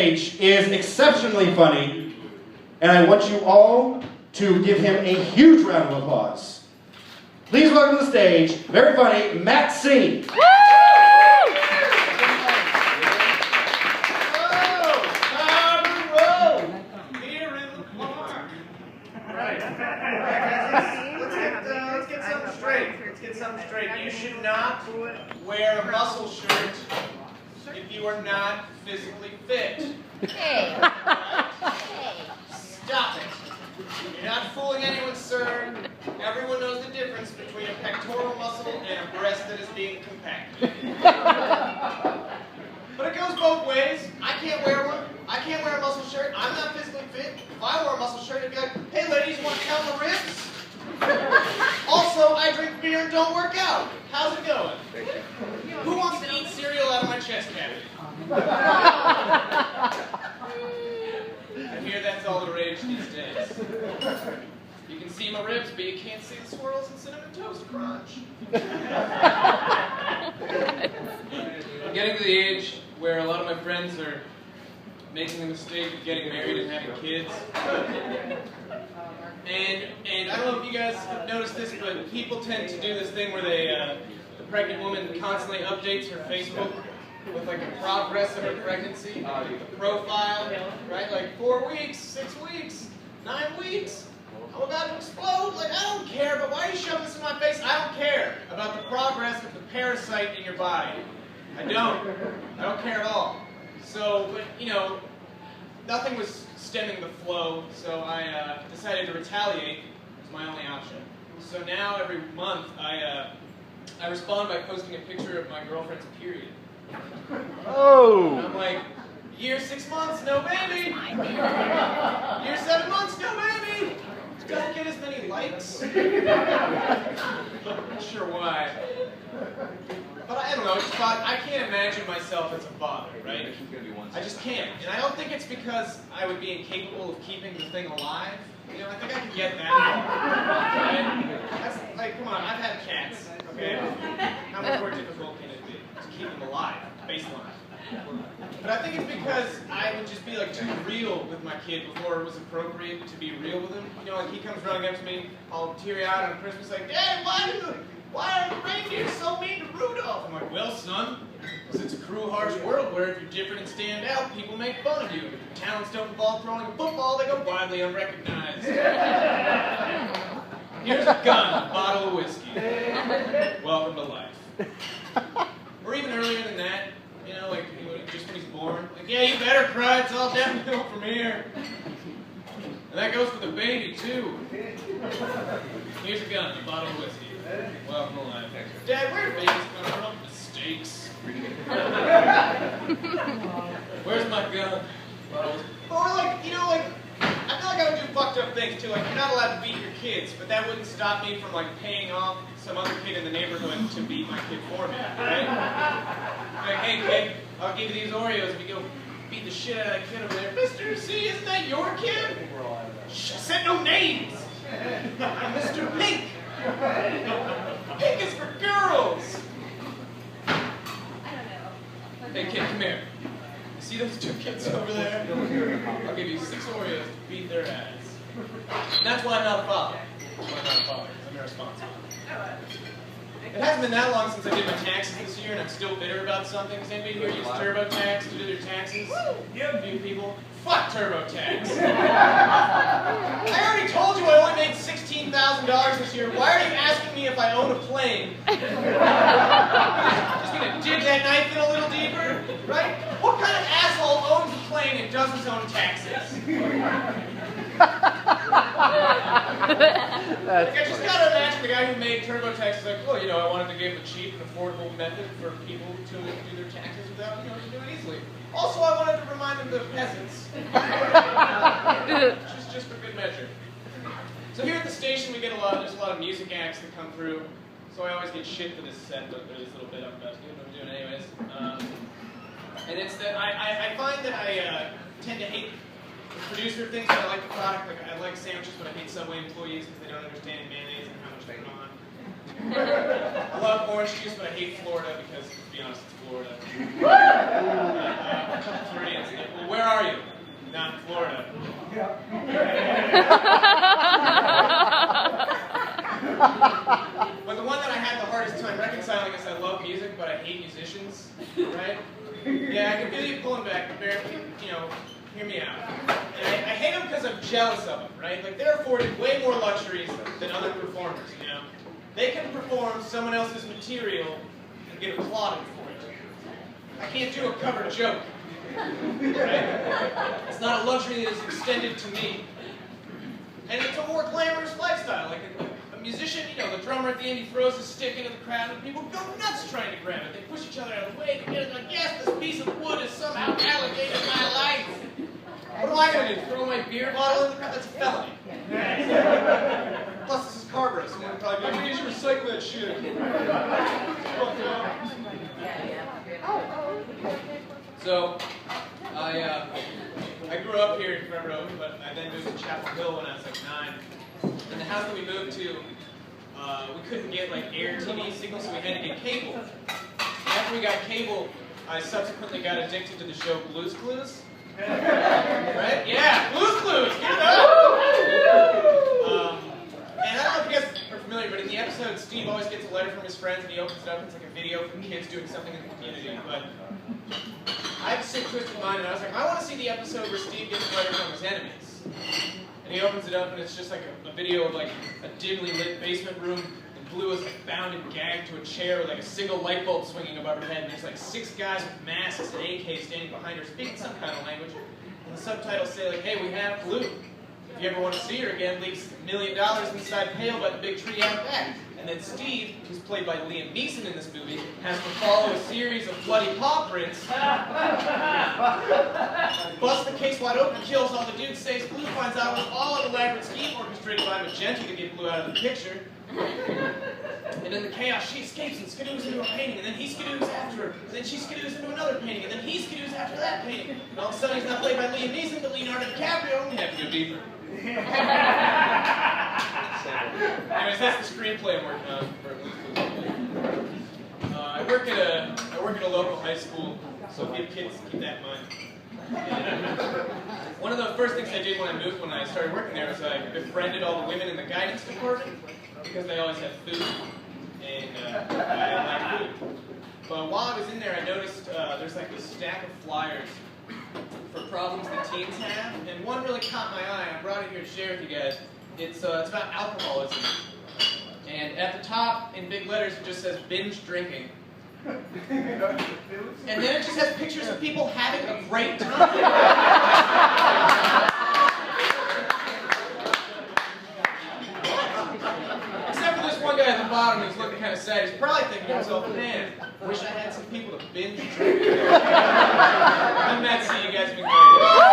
H is exceptionally funny, and I want you all to give him a huge round of applause. Please welcome to the stage, very funny, Matt C. Something straight. You should not wear a muscle shirt if you are not physically fit. Hey. Right? Stop it. You're not fooling anyone, sir. Everyone knows the difference between a pectoral muscle and a breast that is being compacted. But it goes both ways. I can't wear one. I can't wear a muscle shirt. I'm not physically fit. If I wore a muscle shirt, I'd be like, hey ladies, you want to count the ribs? Also, I drink beer and don't work out. How's it going? Who wants to eat cereal out of my chest cavity? I hear that's all the rage these days. You can see my ribs, but you can't see the swirls and cinnamon toast crunch. I'm getting to the age where a lot of my friends are making the mistake of getting married and having kids. And I don't know if you guys have noticed this, but people tend to do this thing where the pregnant woman constantly updates her Facebook with like a progress of her pregnancy, the profile, right? Like 4 weeks, 6 weeks, 9 weeks. I'm about to explode. Like, I don't care, but why are you shoving this in my face? I don't care about the progress of the parasite in your body. I don't care at all. So, but you know, nothing was stemming the flow, so I decided to retaliate. It was my only option. So now every month I respond by posting a picture of my girlfriend's period. Oh! And I'm like, year 6 months, no baby! Year 7 months, no baby! Doesn't get as many likes. Not sure why. But I don't know, I just thought, I can't imagine myself as a father, right? I just can't. And I don't think it's because I would be incapable of keeping the thing alive. You know, I think I can get that. Right? That's, like, come on, I've had cats, okay? How much more difficult can it be to keep them alive, baseline? But I think it's because I would just be like too real with my kid before it was appropriate to be real with him. You know, like he comes running up to me, all teary-eyed on Christmas, like, Dad, why are the reindeer so mean to Rudolph? I'm like, well, son, because it's a cruel, harsh world where if you're different and stand out, people make fun of you. If your talents don't involve throwing a football, they go widely unrecognized. Here's a gun, a bottle of whiskey. Welcome to life. Or even earlier than that, you know, like just when he's born. Like, yeah, you better cry, it's all downhill from here. And that goes for the baby, too. Here's a gun, a bottle of whiskey. Welcome to life. Dad, where do babies come from? Mistakes. Where's my gun? Or like, you know, like, I feel like I would do fucked up things too. Like, you're not allowed to beat your kids, but that wouldn't stop me from like paying off some other kid in the neighborhood to beat my kid for me, right? Like, hey kid, I'll give you these Oreos if you go beat the shit out of that kid over there. Mr. C, isn't that your kid? Shh, I said no names. Mr. Pink. Pink is for girls. Hey kid, come here. You see those two kids over there? I'll give you 6 Oreos to beat their ass. And that's why I'm not a father. That's why I'm not a father, because I'm irresponsible. It hasn't been that long since I did my taxes this year, and I'm still bitter about something. Does anybody here use TurboTax to do their taxes? Yeah, a few people. Fuck TurboTax. I already told you I only made $16,000 this year. Why are you asking me if I own a plane? Just gonna dig that knife in a little deeper, right? What kind of asshole owns a plane and doesn't own taxes? Like, I just gotta imagine the guy who made TurboTax is like, oh, you know, I wanted to give a cheap and affordable method for people to do their taxes without, you know, to do it easily. Also, I wanted to remind them they're peasants. just for good measure. So here at the station, there's a lot of music acts that come through. So I always get shit for this set, but there's this little bit I'm about to do, what I'm doing anyways. And it's that I find that I tend to hate the producer things, but I like the product. Like I like sandwiches, but I hate Subway employees because they don't understand mayonnaise and how much they put on. I love orange juice, but I hate Florida because, to be honest, it's Florida. Floridians, well, where are you? Not in Florida. But the one that I had the hardest time reconciling is I love music, but I hate musicians, right? Yeah, I can feel you pulling back, but bear, hear me out. And I hate them because I'm jealous of them, right? Like, they're afforded way more luxuries than other performers, They can perform someone else's material and get applauded for it. I can't do a cover joke, right? It's not a luxury that is extended to me. And it's a more glamorous lifestyle. Like a musician, the drummer at the end, he throws his stick into the crowd and people go nuts trying to grab it. They push each other out of the way to get it, like, yes, this piece of wood is somehow allocated my life. What am I going to do? Throw my beer bottle in the crowd? That's a felony. Plus, this is Carrboro, so we'll probably be like, we need you to recycle that shit. So, I grew up here in Carrboro, but I then moved to Chapel Hill when I was like 9. And the house that we moved to, we couldn't get air TV signals, so we had to get cable. After we got cable, I subsequently got addicted to the show Blue's Clues. Right? Yeah, Blue's Clues! Get it up! And I don't know if you guys are familiar, but in the episode, Steve always gets a letter from his friends, and he opens it up, and it's like a video from kids doing something in the community. But I have a sick twisted mind, and I was like, I want to see the episode where Steve gets a letter from his enemies. And he opens it up, and it's just like a video of a dimly lit basement room, and Blue is bound and gagged to a chair with a single light bulb swinging above her head, and there's 6 guys with masks and AKs standing behind her speaking some kind of language. And the subtitles say hey, we have Blue. If you ever want to see her again, leave $1 million inside Pale by the big tree out back. And then Steve, who's played by Liam Neeson in this movie, has to follow a series of bloody paw prints, busts the case wide open, kills all the dudes, saves Blue, finds out it was all an elaborate scheme orchestrated by Magenta to get Blue out of the picture. And in the chaos, she escapes and skidoos into a painting, and then he skidoos after her, and then she skidoos into another painting, and then he skidoos after that painting. And all of a sudden, he's not played by Liam Neeson, but Leonardo DiCaprio, and we have to go deeper. Anyways, that's the screenplay I'm working on for Blue's Clues. I work at a local high school, so if you have kids, keep that in mind. One of the first things I did when I started working there was I befriended all the women in the guidance department because they always had food, and I like food. But while I was in there, I noticed there's this stack of flyers for problems that teens have, and one really caught my eye. I brought it here to share with you guys. It's about alcoholism, and at the top in big letters it just says binge drinking. And then it just has pictures of people having a great time. Except for this one guy at the bottom who's looking kind of sad. He's probably thinking to himself, man, I wish I had some people to binge drink. I'm Matt C. You guys have been great.